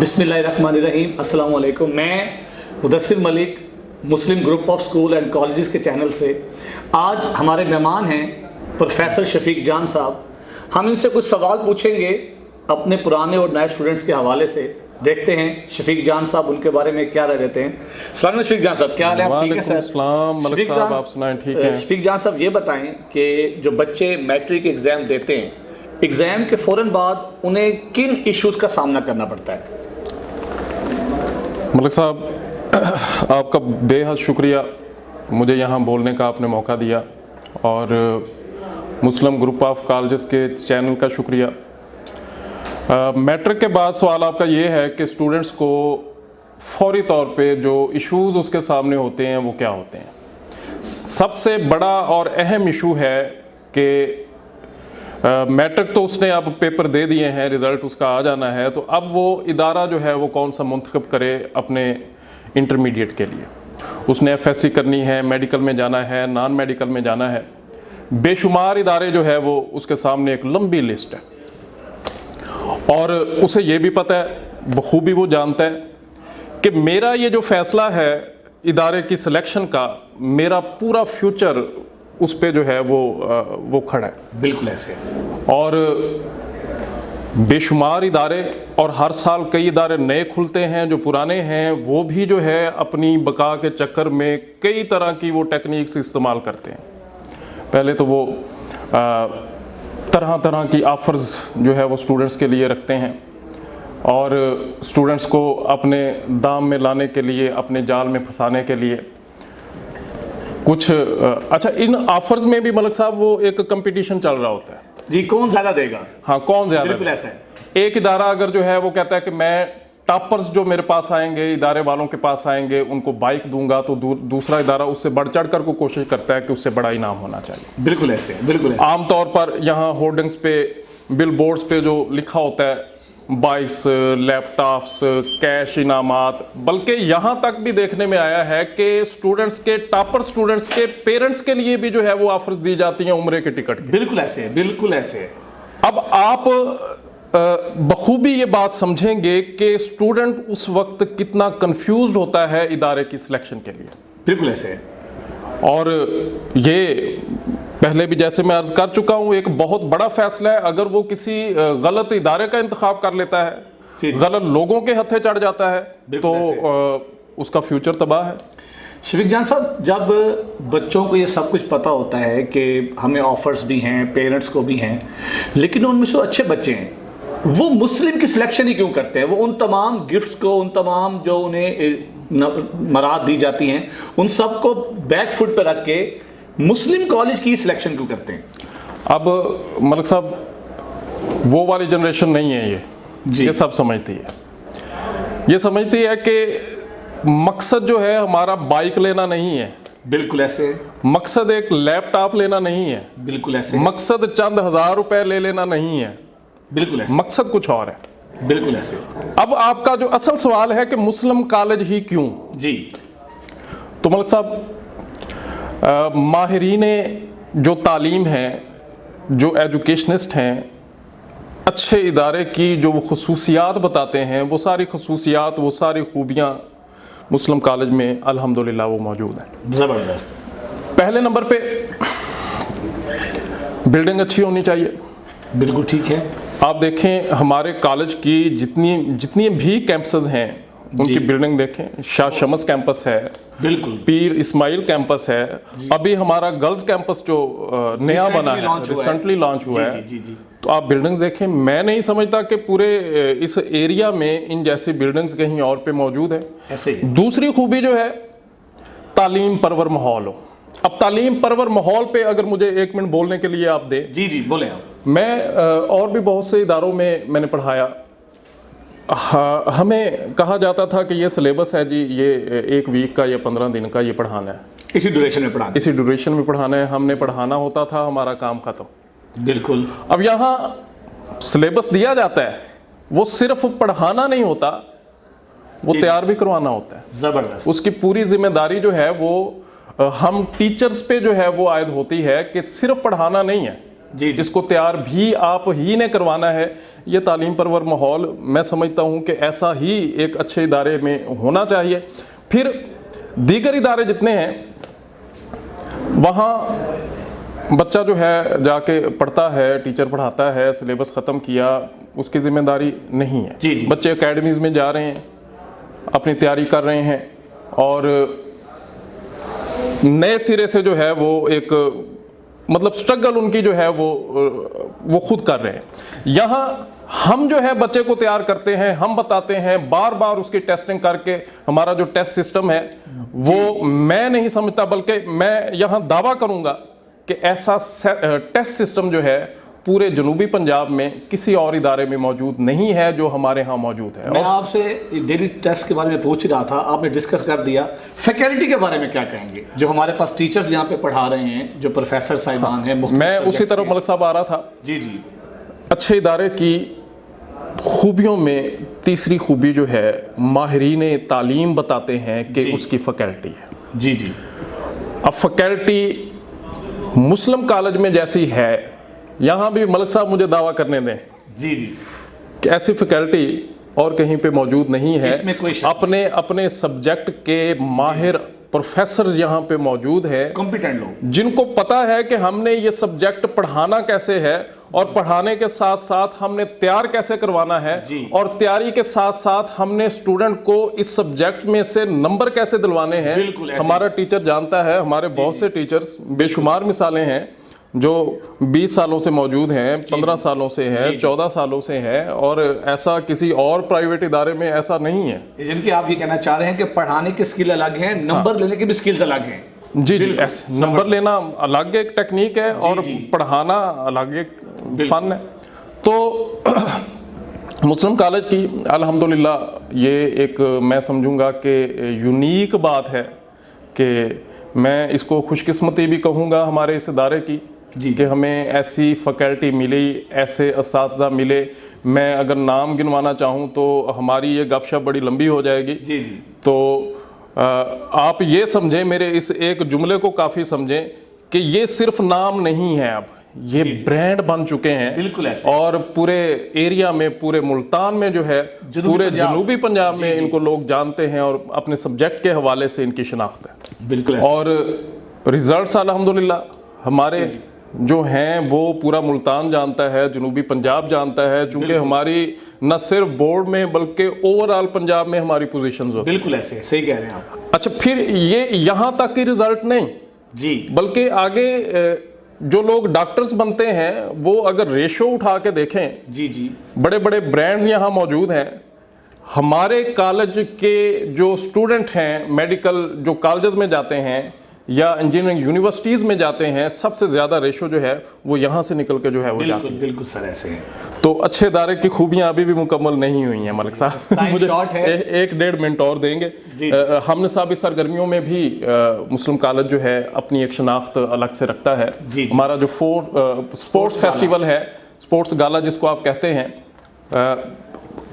बिस्मिल्लाहिर्रहमानिर्रहीम। अस्सलाम वालेकुम। मैं Mudassir Malik Muslim group of school and colleges के चैनल से आज हमारे मेहमान हैं प्रोफेसर शफीक जान साहब। हम इनसे कुछ सवाल पूछेंगे अपने पुराने और नए स्टूडेंट्स के हवाले से। देखते हैं शफीक जान साहब उनके बारे में क्या रह रहते हैं। सलाम शफीक जान साहब, क्या हाल है? आप ठीक है सर? शफीक साहब आप सुनाएं। ठीक है शफीक जान साहब, ये बताएं कि जो बच्चे मैट्रिक एग्ज़ाम देते हैं, एग्ज़ाम के फ़ौरन बाद उन्हें किन इश्यूज़ का सामना करना पड़ता है? मलिक साहब, आपका बेहद शुक्रिया, मुझे यहाँ बोलने का आपने मौका दिया, और मुस्लिम ग्रुप ऑफ कॉलेजेस के चैनल का शुक्रिया। मैट्रिक के बाद सवाल आपका ये है कि स्टूडेंट्स को फौरी तौर पे जो इश्यूज़ उसके सामने होते हैं वो क्या होते हैं। सबसे बड़ा और अहम इशू है कि मैट्रिक तो उसने अब पेपर दे दिए हैं, रिज़ल्ट उसका आ जाना है, तो अब वो इदारा जो है वो कौन सा मुंतखब करे अपने इंटरमीडिएट के लिए। उसने FSC करनी है, मेडिकल में जाना है, नॉन मेडिकल में जाना है। बेशुमार इदारे जो है वो उसके सामने एक लंबी लिस्ट है, और उसे ये भी पता है, बखूबी वो जानता है कि मेरा ये जो फ़ैसला है इदारे की सिलेक्शन का, मेरा पूरा फ्यूचर उस पे जो है वो खड़ा है। बिल्कुल ऐसे। और बेशुमार इदारे, और हर साल कई इदारे नए खुलते हैं, जो पुराने हैं वो भी जो है अपनी बका के चक्कर में कई तरह की वो टेक्निक्स इस्तेमाल करते हैं। पहले तो वो तरह तरह की ऑफ़र्स जो है वो स्टूडेंट्स के लिए रखते हैं, और स्टूडेंट्स को अपने दाम में लाने के लिए, अपने जाल में फंसाने के लिए कुछ अच्छा, इन ऑफर्स में भी मलिक साहब वो एक कंपटीशन चल रहा होता है जी, कौन ज़्यादा देगा। हाँ, कौन ज़्यादा। बिल्कुल ऐसा है। एक इदारा अगर जो है वो कहता है कि मैं टॉपर्स जो मेरे पास आएंगे, इदारे वालों के पास आएंगे, उनको बाइक दूंगा, तो दूसरा इदारा उससे बढ़ चढ़ कर को कोशिश करता है कि उससे बड़ा इनाम होना चाहिए। बिल्कुल ऐसे, बिल्कुल ऐसे। आमतौर पर यहाँ होर्डिंग्स पे, बिल बोर्ड्स पे जो लिखा होता है बाइक्स, लैपटॉप्स, कैश इनामात, बल्कि यहाँ तक भी देखने में आया है कि स्टूडेंट्स के, टॉपर स्टूडेंट्स के पेरेंट्स के लिए भी जो है वो ऑफर्स दी जाती हैं उम्रे के टिकट की। बिल्कुल ऐसे, बिल्कुल ऐसे। अब आप बखूबी ये बात समझेंगे कि स्टूडेंट उस वक्त कितना कंफ्यूज्ड होता है इदारे की सिलेक्शन के लिए। बिल्कुल ऐसे। और ये पहले भी जैसे मैं अर्ज कर चुका हूँ, एक बहुत बड़ा फैसला है। अगर वो किसी गलत इदारे का इंतखाब कर लेता है, गलत लोगों के हथे चढ़ जाता है, तो उसका फ्यूचर तबाह है। शफीक जान साहब, जब बच्चों को ये सब कुछ पता होता है कि हमें ऑफर्स भी हैं, पेरेंट्स को भी हैं, लेकिन उनमें से अच्छे बच्चे हैं, वो मुस्लिम की सिलेक्शन ही क्यों करते हैं? वो उन तमाम गिफ्ट्स को, उन तमाम जो उन्हें मराद दी जाती हैं, उन सब को बैक फुट पर रख के मुस्लिम कॉलेज की सिलेक्शन क्यों करते हैं? अब मलिक साहब, वो वाली जनरेशन नहीं है ये सब समझती है। ये समझती है कि मकसद जो है हमारा बाइक लेना नहीं है। बिल्कुल ऐसे। मकसद एक लैपटॉप लेना नहीं है। बिल्कुल ऐसे। मकसद चंद हजार रुपए ले लेना नहीं है। बिल्कुल ऐसे। मकसद कुछ और है। बिल्कुल ऐसे। अब आपका जो असल सवाल है कि मुस्लिम कॉलेज ही क्यों जी, तो मलिक साहब, माहिरीन जो तालीम हैं, जो एजुकेशनिस्ट हैं, अच्छे इदारे की जो वो खसूसियात बताते हैं, वो सारी खसूसियात, वो सारी खूबियाँ मुस्लिम कॉलेज में अल्हम्दुलिल्लाह वो मौजूद हैं। ज़बरदस्त। पहले नंबर पे बिल्डिंग अच्छी होनी चाहिए। बिल्कुल ठीक है। आप देखें हमारे कॉलेज की जितनी भी कैंपसेस हैं उनकी बिल्डिंग देखें। शाह शमस कैंपस है, बिल्कुल, पीर इस्माइल कैंपस है, अभी हमारा गर्ल्स कैंपस जो नया बना है, रिसेंटली लॉन्च हुआ है, तो आप बिल्डिंग्स देखें। मैं नहीं समझता कि पूरे इस एरिया में इन जैसी बिल्डिंग्स कहीं और पे मौजूद है। ऐसे ही दूसरी खूबी जो है, तालीम परवर माहौल हो। अब तालीम परवर माहौल पे अगर मुझे 1 मिनट बोलने के लिए आप दें। जी बोले आप। मैं और भी बहुत से इदारों में मैंने पढ़ाया। हमें कहा जाता था कि ये सिलेबस है जी, ये 1 वीक का या 15 दिन का ये पढ़ाना है, इसी ड्यूरेशन में पढ़ाना है। हमने पढ़ाना होता था, हमारा काम ख़त्म। बिल्कुल। अब यहाँ सिलेबस दिया जाता है, वो सिर्फ पढ़ाना नहीं होता, वो तैयार भी करवाना होता है। ज़बरदस्त। उसकी पूरी जिम्मेदारी जो है वो हम टीचर्स पे जो है वो आयद होती है कि सिर्फ पढ़ाना नहीं है, इसको तैयार भी आप ही ने करवाना है। ये तालीम परवर माहौल मैं समझता हूँ कि ऐसा ही एक अच्छे इदारे में होना चाहिए। फिर दीगर इदारे जितने हैं वहाँ बच्चा जो है जाके पढ़ता है, टीचर पढ़ाता है, सिलेबस ख़त्म किया, उसकी ज़िम्मेदारी नहीं है। जी जी। बच्चे एकेडमीज़ में जा रहे हैं, अपनी तैयारी कर रहे हैं और नए सिरे से जो है वो एक मतलब स्ट्रगल उनकी जो है वो खुद कर रहे हैं। यहाँ हम जो है बच्चे को तैयार करते हैं, हम बताते हैं, बार बार उसकी टेस्टिंग करके हमारा जो टेस्ट सिस्टम है वो मैं नहीं समझता, बल्कि मैं यहाँ दावा करूँगा कि ऐसा टेस्ट सिस्टम जो है पूरे जनूबी पंजाब में किसी और इदारे में मौजूद नहीं है जो हमारे यहाँ मौजूद है। मैं आपसे डेली टेस्ट के बारे में पूछ रहा था, आपने डिस्कस कर दिया। फैकल्टी के बारे में क्या कहेंगे, जो हमारे पास टीचर्स यहाँ पे पढ़ा रहे हैं, जो प्रोफेसर साहिबान हैं? मैं उसी तरफ मलिक साहब आ रहा था। जी जी। अच्छे इदारे की खूबियों में तीसरी खूबी जो है माहिरीन तालीम बताते हैं कि उसकी फैकल्टी है। जी जी। अब फैकल्टी मुस्लिम कॉलेज में जैसी है, यहाँ भी मलिक साहब मुझे दावा करने दें जी जी कि ऐसी फैकल्टी और कहीं पे मौजूद नहीं है। इसमें कोई अपने अपने सब्जेक्ट के माहिर प्रोफेसर यहाँ पे मौजूद है, कॉम्पिटेंट लोग, जिनको पता है कि हमने ये सब्जेक्ट पढ़ाना कैसे है और पढ़ाने के साथ साथ हमने तैयार कैसे करवाना है, और तैयारी के साथ साथ हमने स्टूडेंट को इस सब्जेक्ट में से नंबर कैसे दिलवाने हैं। हमारा टीचर जानता है, हमारे बहुत से टीचर्स, बेशुमार मिसालें हैं जो 20 सालों से मौजूद हैं, 15 सालों से है, 14 सालों से है, और ऐसा किसी और प्राइवेट इदारे में ऐसा नहीं है। जिनकी आप ये कहना चाह रहे हैं कि पढ़ाने की स्किल अलग है, नंबर लेने की भी स्किल्स अलग हैं। जी जी, ऐसे नंबर लेना अलग एक टेक्निक है और पढ़ाना अलग एक फन है। तो मुस्लिम कॉलेज की अल्हम्दुलिल्लाह ये एक मैं समझूंगा कि यूनिक बात है कि मैं इसको खुशकिस्मती भी कहूँगा हमारे इस इदारे की कि हमें ऐसी फैकल्टी मिली, ऐसे असातिज़ा मिले। मैं अगर नाम गिनवाना चाहूँ तो हमारी ये गपशप बड़ी लंबी हो जाएगी। जी जी। तो आप ये समझें, मेरे इस एक जुमले को काफ़ी समझें कि ये सिर्फ नाम नहीं है, अब ये ब्रांड बन चुके हैं। बिल्कुल ऐसे। और पूरे एरिया में, पूरे मुल्तान में जो है, पूरे जनूबी पंजाब में इनको लोग जानते हैं और अपने सब्जेक्ट के हवाले से इनकी शिनाख्त है। बिल्कुल। और रिजल्ट्स अल्हम्दुलिल्लाह हमारे जो हैं वो पूरा मुल्तान जानता है, जनूबी पंजाब जानता है, चूँकि हमारी न सिर्फ बोर्ड में बल्कि ओवरऑल पंजाब में हमारी पोजीशंस होती हैं। बिल्कुल ऐसे, सही कह रहे हैं आप। अच्छा, फिर ये यहाँ तक ही रिजल्ट नहीं जी, बल्कि आगे जो लोग डॉक्टर्स बनते हैं वो अगर रेशो उठा के देखें, जी जी, बड़े बड़े ब्रांड्स यहाँ मौजूद हैं। हमारे कॉलेज के जो स्टूडेंट हैं, मेडिकल जो कॉलेजेस में जाते हैं या इंजीनियरिंग यूनिवर्सिटीज़ में जाते हैं, सबसे ज़्यादा रेशो जो है वो यहाँ से निकल के जो है वो जाती है। बिल्कुल सर, ऐसे है। तो अच्छे इदारे की खूबियाँ अभी भी मुकम्मल नहीं हुई हैं मलिक साहब, मुझे 1-1.5 मिनट और देंगे। हमने साहब इस सरगर्मियों में भी मुस्लिम कॉलेज जो है अपनी एक शनाख्त अलग से रखता है। हमारा जो स्पोर्ट्स फेस्टिवल है, स्पोर्ट्स गाला जिसको आप कहते हैं,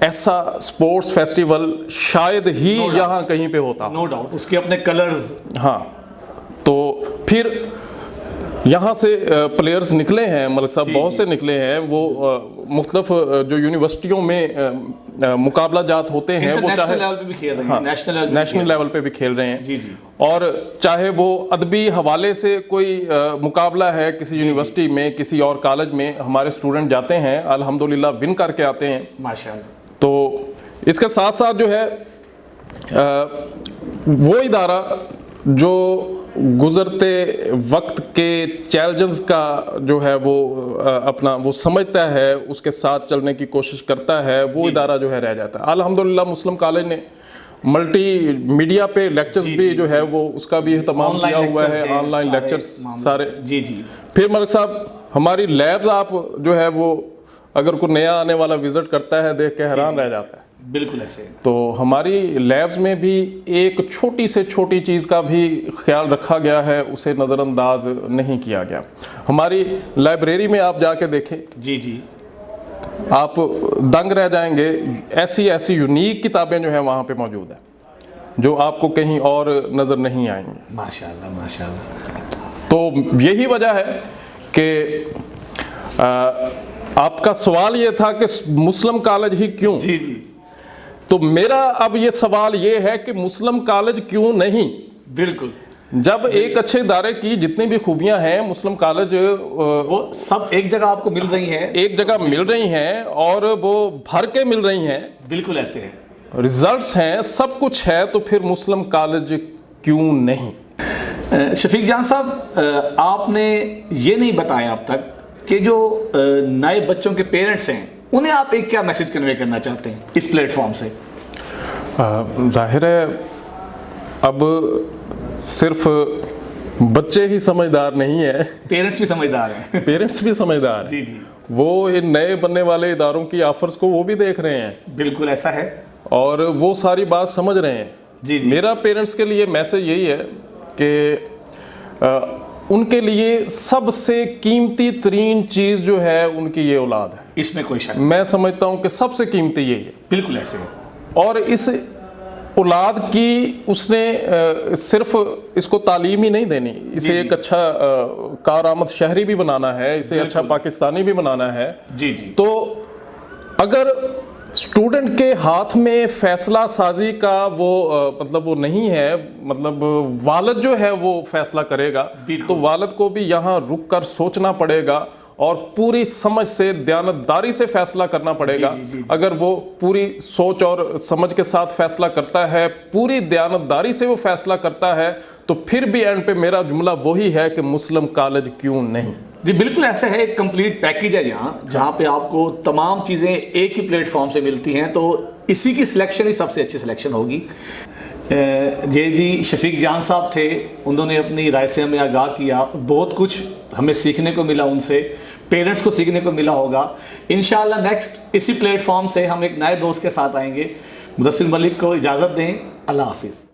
ऐसा स्पोर्ट्स फेस्टिवल शायद ही यहाँ कहीं पे होता। नो डाउट, उसके अपने कलर्स। हाँ, तो फिर यहाँ से प्लेयर्स निकले हैं मलिक साहब, बहुत से निकले हैं। वो मुख्तलिफ जो यूनिवर्सिटियों में मुकाबला जात होते हैं, वो चाहे लेवल पे भी खेल रहे हैं, नेशनल लेवल पे भी खेल रहे हैं। जी जी। और चाहे वो अदबी हवाले से कोई मुकाबला है किसी यूनिवर्सिटी में, किसी और कॉलेज में, हमारे स्टूडेंट जाते हैं, अल्हम्दुलिल्लाह विन करके आते हैं माशाअल्लाह। तो इसके साथ साथ जो है वो इदारा जो गुज़रते वक्त के चैलेंजेस का जो है वो अपना वो समझता है, उसके साथ चलने की कोशिश करता है, वो इदारा जो है रह जाता है। अल्हम्दुलिल्लाह मुस्लिम कॉलेज ने मल्टी मीडिया पे लेक्चर्स भी जो है वो उसका भी इहतमाम किया हुआ है, ऑनलाइन लेक्चर्स सारे। जी जी। फिर मलिक साहब हमारी लैब्स आप जो है वो अगर कोई नया आने वाला विजिट करता है देख के हैरान रह जाता है। बिल्कुल ऐसे। तो हमारी लैब्स में भी एक छोटी से छोटी चीज़ का भी ख्याल रखा गया है, उसे नज़रअंदाज नहीं किया गया। हमारी लाइब्रेरी में आप जाके देखें, जी जी, आप दंग रह जाएंगे। ऐसी ऐसी यूनिक किताबें जो हैं वहाँ पे मौजूद हैं जो आपको कहीं और नज़र नहीं आएंगी। माशाल्लाह माशाल्लाह। तो यही वजह है कि आपका सवाल ये था कि मुस्लिम कॉलेज ही क्यों? जी जी तो मेरा अब ये सवाल ये है कि मुस्लिम कॉलेज क्यों नहीं? बिल्कुल। जब एक अच्छे इदारे की जितनी भी खूबियां हैं, मुस्लिम कॉलेज वो सब एक जगह आपको मिल रही हैं, एक जगह मिल रही हैं और वो भर के मिल रही हैं, बिल्कुल ऐसे है, रिजल्ट्स हैं, सब कुछ है, तो फिर मुस्लिम कॉलेज क्यों नहीं? शफीक जान साहब, आपने ये नहीं बताया अब तक कि जो नए बच्चों के पेरेंट्स हैं उन्हें आप एक क्या मैसेज कन्वे करना चाहते हैं इस प्लेटफॉर्म से? जाहिर है अब सिर्फ बच्चे ही समझदार नहीं है, पेरेंट्स भी समझदार हैं। पेरेंट्स भी समझदार हैं। जी जी, वो इन नए बनने वाले इदारों की ऑफर्स को वो भी देख रहे हैं बिल्कुल ऐसा है, और वो सारी बात समझ रहे हैं। जी जी, मेरा पेरेंट्स के लिए मैसेज यही है कि उनके लिए सबसे कीमती तरीन चीज़ जो है उनकी ये औलाद है। इसमें कोई शक, मैं समझता हूँ कि सबसे कीमती यही है। बिल्कुल ऐसे है। और इस औलाद की उसने सिर्फ इसको तालीम ही नहीं देनी, इसे एक अच्छा कारआमद शहरी भी बनाना है, इसे अच्छा पाकिस्तानी भी बनाना है। जी जी, तो अगर स्टूडेंट के हाथ में फैसला साजी का वो मतलब वो नहीं है, मतलब वालिद जो है वो फैसला करेगा, तो वालिद को भी यहाँ रुक कर सोचना पड़ेगा और पूरी समझ से, दयानतदारी से फैसला करना पड़ेगा। जी। अगर वो पूरी सोच और समझ के साथ फैसला करता है, पूरी दयानतदारी से वो फैसला करता है, तो फिर भी एंड पे मेरा जुमला वही है कि मुस्लिम कॉलेज क्यों नहीं। जी बिल्कुल ऐसा है, एक कंप्लीट पैकेज है यहाँ, जहाँ पे आपको तमाम चीज़ें एक ही प्लेटफॉर्म से मिलती हैं, तो इसी की सिलेक्शन ही सबसे अच्छी सिलेक्शन होगी। जी शफीक जान साहब थे, उन्होंने अपनी राय से हमें आगाह किया, बहुत कुछ हमें सीखने को मिला उनसे, पेरेंट्स को सीखने को मिला होगा। इंशाल्लाह नेक्स्ट इसी प्लेटफॉर्म से हम एक नए दोस्त के साथ आएंगे। मुदस्सिर मलिक को इजाज़त दें, अल्लाह हाफिज़।